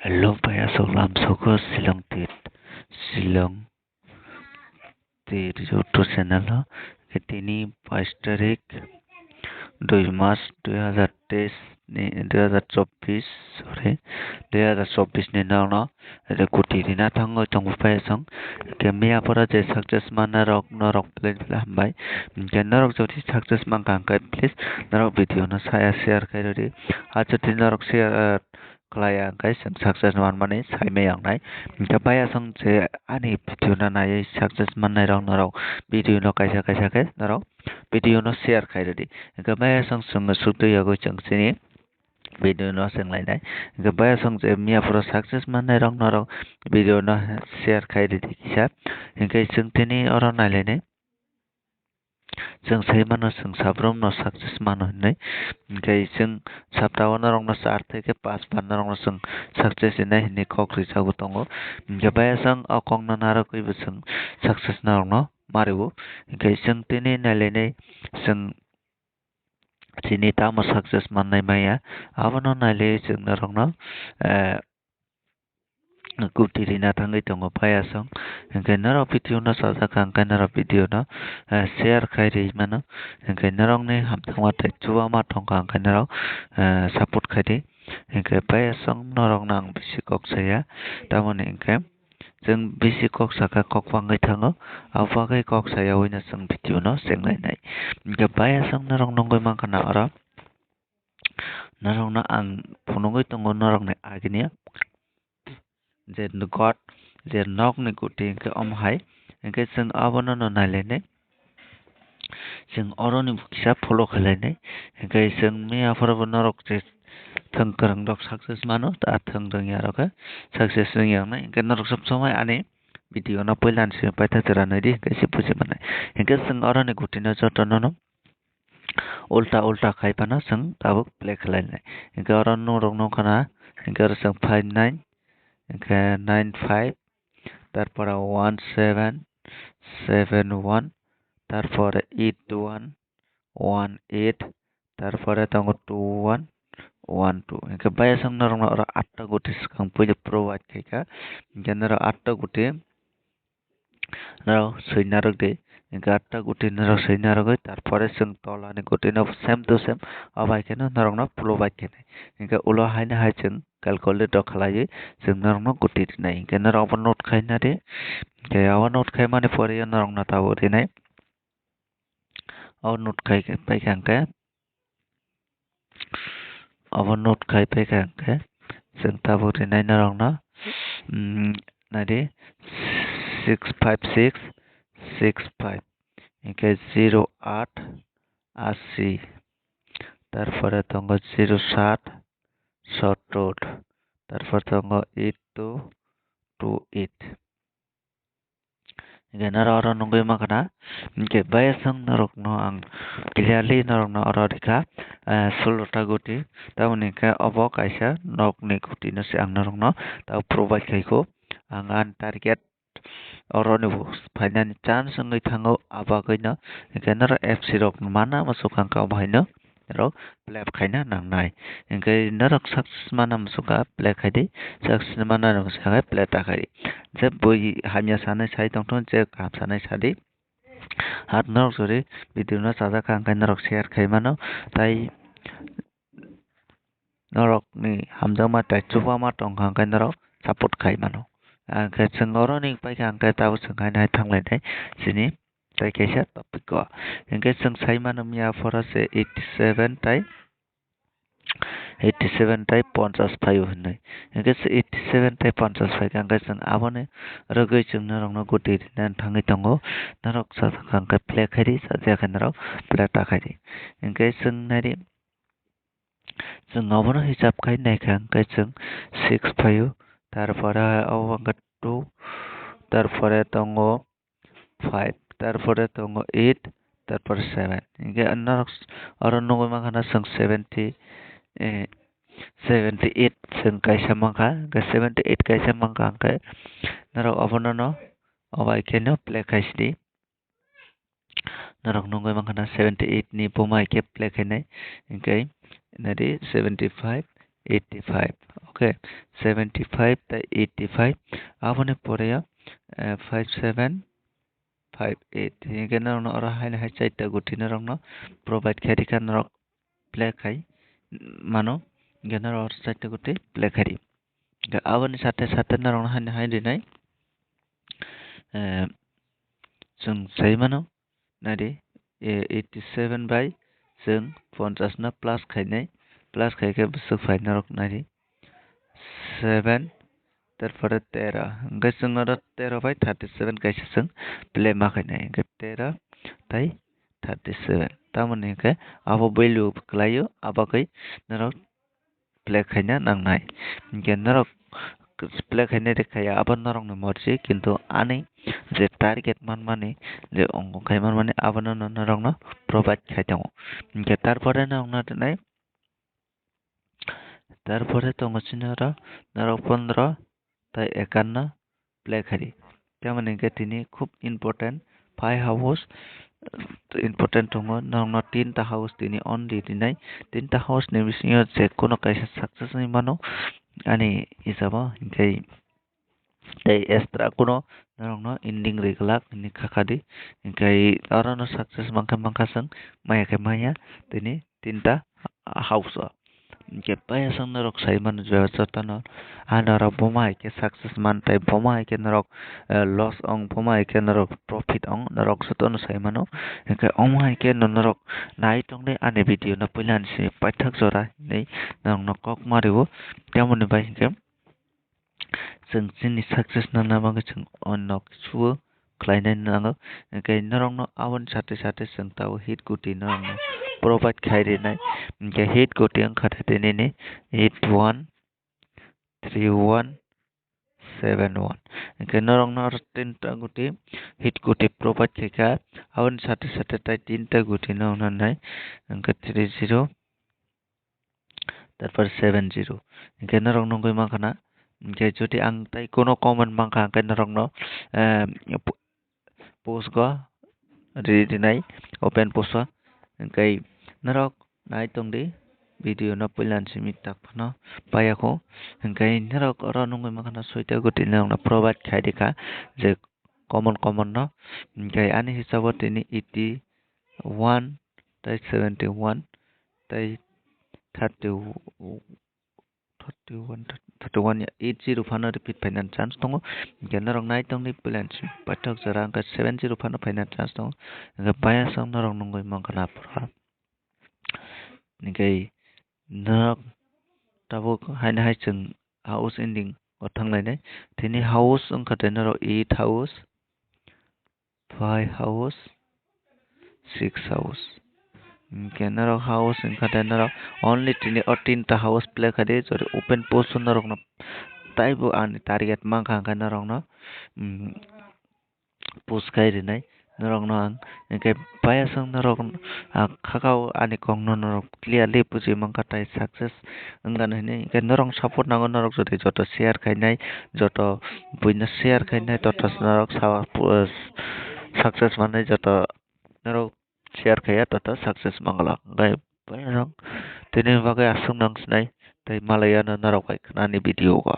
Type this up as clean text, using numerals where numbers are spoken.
Lupaya soglam soko Shillong tit YouTube channel তিনি 5 তারিখ 2 মাস 2023 ni 2024 sorry 2024 ni nangno kuti rina thango tongpai song kemia pora je success mana rok no rok please hambai kenna rok jodi success man kan kai please narok video no saya share kai ri acha tin narok share klaya kai success man mane sai me yang nai kapaya song je ani video na nai success man nai rok narok video no kaisa kaisa kai narok video no share kai ri kapaya song sung sukto yago changsini video no sing lai nai kapaya song je mia pro success man nai rok narok video no share kai ri kisa ingkai sung tini oro nai lai nai जों सैमानो जों साफ्रोमनो success मानो होननाय ओमफ्राय जों साफ्रावनो रंनो सार्थेके पास बारनो रंनो जों success होननाय होननाय कक्रि जागो दङ ओमफ्राय बाया जों अकंनो नारकैबो जों साक्सेस नारंनो मारिबो ओमफ्राय जों दिनै नायलायनाय जों दिनै तामो साक्सेस माननाय माया आबनो नायलाय जों नारंनो kuti na tangai tongo paya song engkai naro video na saja kangkai naro video na share kai ri mano engkai narong ne hamthangma tai chuwa ma thong kangkai naro support kai ri engkai paya song narong nang bisi kok saya tamoni engkai जों bisi kok saka kok pangai thango awagai kok saya wina जों video no senglai nai engkai paya song narong nongoi mangkana ora narong na ang phunongoi tongo narong ne agini जे God जे nok ni kuti ke hai ke जों abono no nailene जों oroni bukisa follow khalene ke जों me aforbo norok je thangkarang dok success mano ta thangdang yarok success ring yang nai ke norok sob somai ani video na poilan se paita tera nai di ke se pusi manai ke जों oroni kuti na jotono no ulta ulta khai pana जों tabuk play khalene ke oron no rok no kana ke जों 59 95 তারপরে 1771 তারপরে 8118 তারপরে তঙ্গ 2112 একে বাইয়া সংনা রংনা ওরা 8টা গুটি স্কাং পইলে প্রোভাইড খাইকা জেনারা 8টা গুটি নাও সৈনারক দে একে 8টা গুটি নাও সৈনারক তারপরে जों তলানি গুটি নাও সেম টু সেম আবাই কেন নারংনা প্রোভাইড কেনে একে উলো হাইনা হাই जों calculate khalai जों नारंनो गुटी दिनाय के नारंग नोट खायना दे के आवा नोट खाय माने परे नारंग ना ताबो दिनाय आवा नोट खाय पाइ खांके आवा नोट खाय पाइ खांके जों ताबो दिनाय नारंग ना नादे 65665 একে 08 80 তারপরে তঙ্গ 07 70 তারপর তঙ্গ 8228 Gana ora nunggu makana ke bayasang narok no ang clearly narok no ora dika sulota guti tau ni ka obo kaisa nok ni guti no si ang narok no tau provide kai ko ang an target oro ni bu phainan chance ngai thango aba kai no ke nara fc rok mana masukang ka bhai no ro play khaina nang nai engkai narok success mana masuka play khai success mana masuka play ta khai je boi hamya sanai sai tong thon je kam sanai sadi hat narok sori video na saja kang kai narok share khai mano tai narok ni hamja ma tai chuba ma tong kang kai narok support khai mano ke sengoro ni pai kang kai taw sangai nai thanglai nai sini tai kaisa topic ko engke जों saimano mia forase 87 tai 87 tai 55 होननाय engke 87 tai 55 kangka जों abone rogoi जों narokno guti nan thangai tongo narok sa kangka play khairi sa jakha narok play ta khairi engke जों nari जों abono hisab khai nai kangka जों 65 তারপরে awanga 2 তারপরে tongo 5 তারপরে তঙ্গ 8 তারপরে 7 ইনকে আন্নার আর নগো মাখানা जों 78 जों kaisa mangka 78 kaisa mangka angke narok abono no abai keno play kaisdi narok nongoi makhana 78 ni bomai ke play khainai inkai nari 75 85. Okay, 75 তাই 85 aboni poreya 5758 hingena ora haina hai chaita gutina rongno provide khari kan rok play khai mano gena or chaita guti play khari aboni sate sate na rongno haina hai dinai जों sai mano nadi 87 by जों 50 na plus khainai plus khaike sufai na rok nadi 7 তারপরে 13 ओमफ्राय जों आरो 13 by 37 kaisa जों play माखायनाय ओमफ्राय 13 তাই 37 तारमाने ओमफ्राय abo value khlaio abagai narok play khaina nangnai ओमफ्राय narok play khaina rekhaya abo narok ni morji kintu ani je target manmani je ongo khaimani abono narok no provide khaitango ओमफ्राय তারপরে narok na dinai তারপরে tongo sinara narok 15 তাই 51 play khari tamani ke tini khub important 5 house important tongo nangno 3 ta house tini only dinai 3 ta house ni bisingo je kono kaisa success ni mano ani hisabo kai tai extra kono nangno ending reglak ni khakadi kai arano success mangka sang maya ke maya tini 3 ta house Kepaya sang narok sai man jwa satana anara boma ke success man tai boma ke narok loss ong boma ke narok profit ong narok satana sai mano ke ong ke narok nai tong dei ane video na pulan si paithak jora nei narok no kok maribo temon bai ke जों जोंनि success नांना बागै जों अन्न सुबो खालायनाय नांगौ ओंखाय नरं न आवन साथे साथे जों ताव hit गुटी नरं provide खायरिनाय ओंखाय hit गुटी ओंखार देनेने 813171 ओंखाय नरं न आरो 3 टा गुटी hit गुटी provide खायका आवन साथे साथे ताय 3 टा गुटी न उनानै ओंखाय 30 তারপর 70 ओंखाय नरं न गय माखाना ओंखाय जुदि आं ताय कोनो comment मांखा ओंखाय नरं न post go ready nai open post ओंखाय नरक नाय तंदि video no pulan simi takno payako ओंखाय नरक रो नंगै माखाना सयता गुटी नरं provide खायदिखा जे common no ओंखाय आनि हिसाब तिनि 81 ताय 71 ताय 31 80 fano repeat final chance tongo genarong nai tongni plan pathok jara ka 70 fano final chance tongo ga baya sang narong nongoi mangkana pura nikai nak tabo haina hai chung house ending othanglai nai tini house ongka tenaro 8 house 5 house 6 house Kenaro house in Katanaro only tini or tinta house play kade or open post on the wrong type and target manka kanarong no post kai dinai narong no ang ke paya sang narong kakao ani kong no narong clearly puji mangka tai success anggan hini ke narong support nango narong jodi joto share kai nai joto buina share kai nai joto narong sawa success manai joto narong share kaya tata success mangala gai paya rong tini bagai asung nang snai tai malaya na narok kai kanani video ko